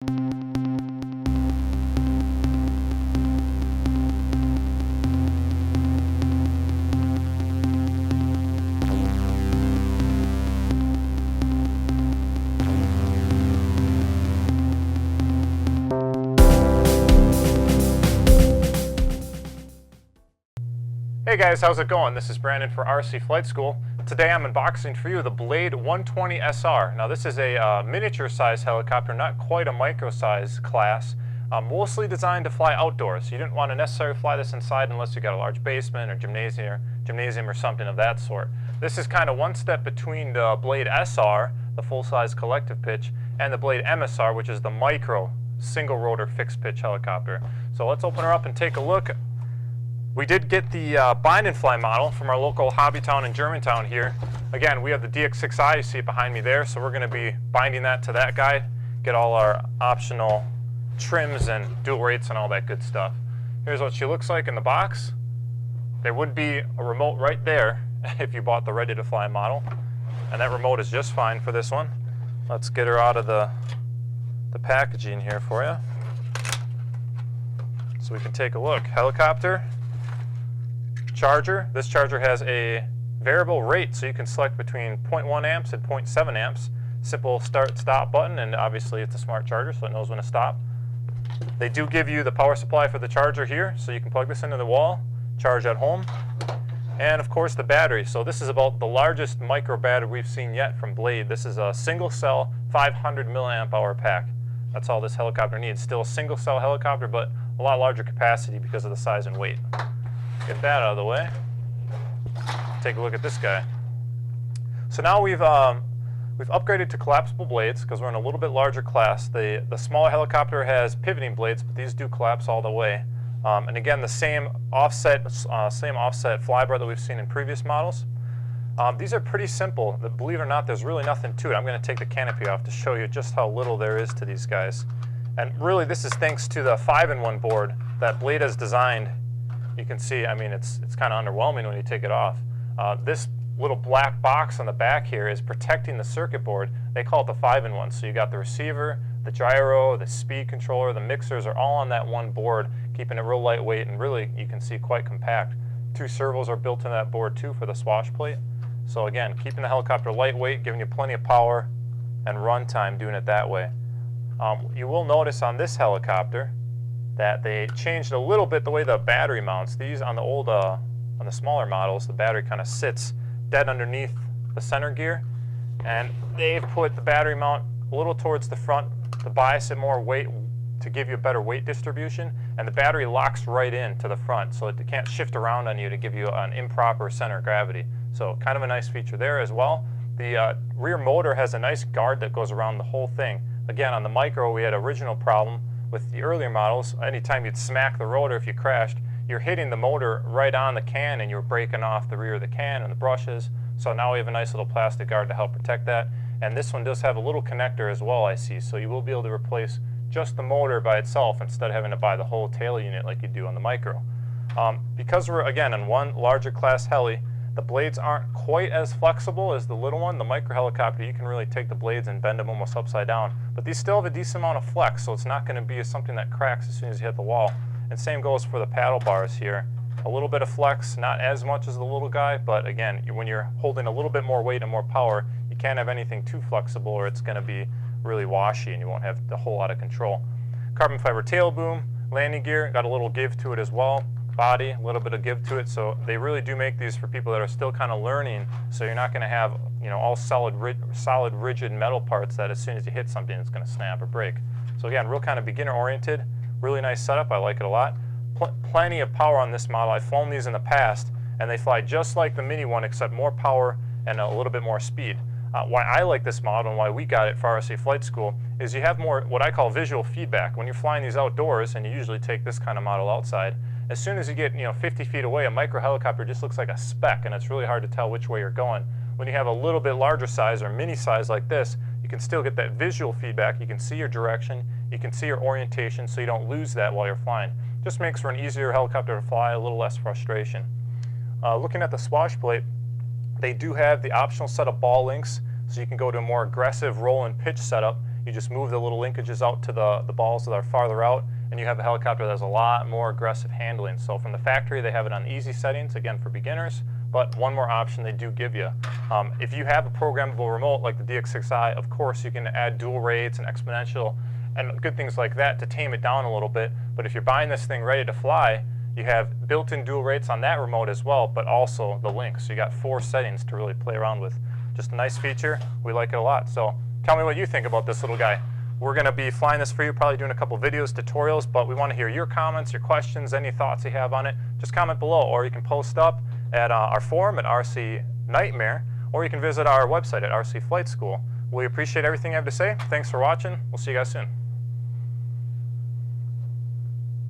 Hey guys, how's it going? This is Brandon for RC Flight School. Today I'm unboxing for you the Blade 120SR. Now this is a miniature size helicopter, not quite a micro size class, mostly designed to fly outdoors. You didn't want to necessarily fly this inside unless you got a large basement or gymnasium or something of that sort. This is kind of one step between the Blade SR, the full-size collective pitch, and the Blade MSR, which is the micro single rotor fixed pitch helicopter. So let's open her up and take a look. We did get the bind and fly model from our local hobby town in Germantown here. Again, we have the DX6i, you see it behind me there, so we're going to be binding that to that guy, get all our optional trims and dual rates and all that good stuff. Here's what she looks like in the box. There would be a remote right there if you bought the ready to fly model, and that remote is just fine for this one. Let's get her out of the packaging here for you so we can take a look. Helicopter. Charger. This charger has a variable rate, so you can select between 0.1 amps and 0.7 amps. Simple start-stop button, and obviously it's a smart charger, so it knows when to stop. They do give you the power supply for the charger here, so you can plug this into the wall, charge at home. And of course the battery. So this is about the largest micro battery we've seen yet from Blade. This is a single cell 500 milliamp hour pack. That's all this helicopter needs. Still a single cell helicopter, but a lot larger capacity because of the size and weight. Get that out of the way. Take a look at this guy. So now we've upgraded to collapsible blades because we're in a little bit larger class. The smaller helicopter has pivoting blades, but these do collapse all the way. And again, the same offset flybar that we've seen in previous models. These are pretty simple. Believe it or not, there's really nothing to it. I'm going to take the canopy off to show you just how little there is to these guys. And really, this is thanks to the 5-in-1 board that Blade has designed. You can see, I mean, it's kind of underwhelming when you take it off. This little black box on the back here is protecting the circuit board. They call it the 5-in-1. So you got the receiver, the gyro, the speed controller, the mixers are all on that one board, keeping it real lightweight and really, you can see, quite compact. 2 servos are built in that board too for the swash plate. So again, keeping the helicopter lightweight, giving you plenty of power and run time doing it that way. You will notice on this helicopter that they changed a little bit the way the battery mounts. These on the old, on the smaller models, the battery kind of sits dead underneath the center gear, and they've put the battery mount a little towards the front to bias it more weight to give you a better weight distribution, and the battery locks right in to the front, so it can't shift around on you to give you an improper center of gravity. So kind of a nice feature there as well. The rear motor has a nice guard that goes around the whole thing. Again, on the micro, we had an original problem with the earlier models. Anytime you'd smack the rotor if you crashed, you're hitting the motor right on the can and you're breaking off the rear of the can and the brushes. So now we have a nice little plastic guard to help protect that. And this one does have a little connector as well, I see. So you will be able to replace just the motor by itself instead of having to buy the whole tail unit like you do on the micro. Because we're, again, in one larger class heli, the blades aren't quite as flexible as the little one. The micro helicopter, you can really take the blades and bend them almost upside down. But these still have a decent amount of flex, so it's not going to be something that cracks as soon as you hit the wall. And same goes for the paddle bars here. A little bit of flex, not as much as the little guy, but again, when you're holding a little bit more weight and more power, you can't have anything too flexible or it's going to be really washy and you won't have the whole lot of control. Carbon fiber tail boom, landing gear, got a little give to it as well. Body, a little bit of give to it, so they really do make these for people that are still kind of learning, so you're not going to have, you know, all solid rigid metal parts that as soon as you hit something it's going to snap or break. So again, real kind of beginner oriented, really nice setup. I like it a lot. Plenty of power on this model. I've flown these in the past and they fly just like the mini one except more power and a little bit more speed. Why I like this model and why we got it for RC Flight School is you have more what I call visual feedback. When you're flying these outdoors, and you usually take this kind of model outside, as soon as you get 50 feet away, a micro helicopter just looks like a speck and it's really hard to tell which way you're going. When you have a little bit larger size or mini size like this, you can still get that visual feedback. You can see your direction, you can see your orientation, so you don't lose that while you're flying. Just makes for an easier helicopter to fly, a little less frustration. Looking at the swash plate, they do have the optional set of ball links, so you can go to a more aggressive roll and pitch setup You just move the little linkages out to the balls that are farther out, and you have a helicopter that has a lot more aggressive handling. So from the factory, they have it on easy settings, again for beginners, but one more option they do give you. If you have a programmable remote like the DX6i, of course you can add dual rates and exponential and good things like that to tame it down a little bit. But if you're buying this thing ready to fly, you have built-in dual rates on that remote as well, but also the link. So you got 4 settings to really play around with. Just a nice feature. We like it a lot. So tell me what you think about this little guy. We're going to be flying this for you, probably doing a couple videos, tutorials, but we want to hear your comments, your questions, any thoughts you have on it. Just comment below, or you can post up at our forum at RC Nightmare, or you can visit our website at RC Flight School. We appreciate everything you have to say. Thanks for watching. We'll see you guys soon.